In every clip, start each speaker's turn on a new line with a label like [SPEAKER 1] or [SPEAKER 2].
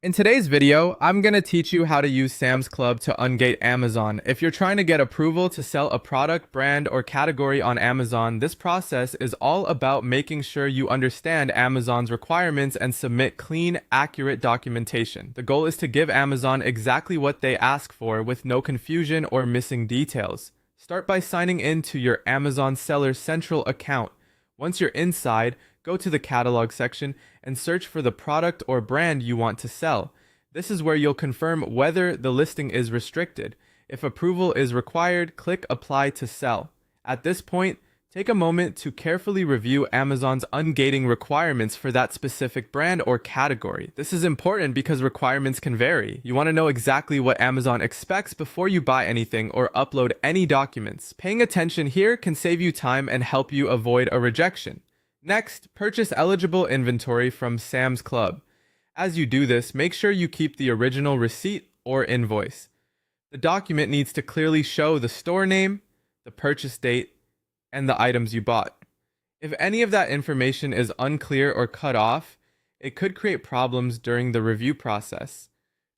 [SPEAKER 1] In today's video, I'm going to teach you how to use Sam's Club to ungate Amazon. If you're trying to get approval to sell a product, brand, or category on Amazon, this process is all about making sure you understand Amazon's requirements and submit clean, accurate documentation. The goal is to give Amazon exactly what they ask for with no confusion or missing details. Start by signing in to your Amazon Seller Central account. Once you're inside, go to the catalog section and search for the product or brand you want to sell. This is where you'll confirm whether the listing is restricted. If approval is required, click Apply to Sell. At this point, take a moment to carefully review Amazon's ungating requirements for that specific brand or category. This is important because requirements can vary. You want to know exactly what Amazon expects before you buy anything or upload any documents. Paying attention here can save you time and help you avoid a rejection. Next, purchase eligible inventory from Sam's Club. As you do this, make sure you keep the original receipt or invoice. The document needs to clearly show the store name, the purchase date, and the items you bought. If any of that information is unclear or cut off, it could create problems during the review process.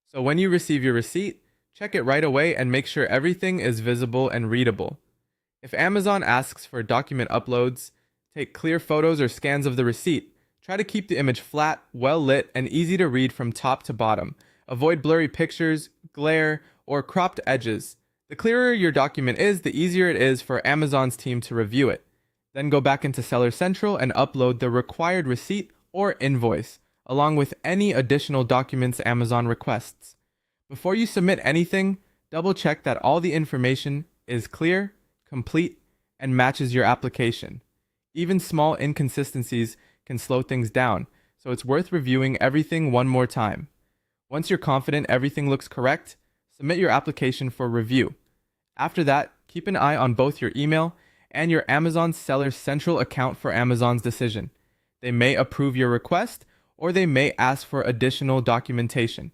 [SPEAKER 1] So when you receive your receipt, check it right away and make sure everything is visible and readable. If Amazon asks for document uploads, take clear photos or scans of the receipt. Try to keep the image flat, well lit, and easy to read from top to bottom. Avoid blurry pictures, glare, or cropped edges. The clearer your document is, the easier it is for Amazon's team to review it. Then go back into Seller Central and upload the required receipt or invoice, along with any additional documents Amazon requests. Before you submit anything, double check that all the information is clear, complete, and matches your application. Even small inconsistencies can slow things down, so it's worth reviewing everything one more time. Once you're confident everything looks correct, submit your application for review. After that, keep an eye on both your email and your Amazon Seller Central account for Amazon's decision. They may approve your request, or they may ask for additional documentation.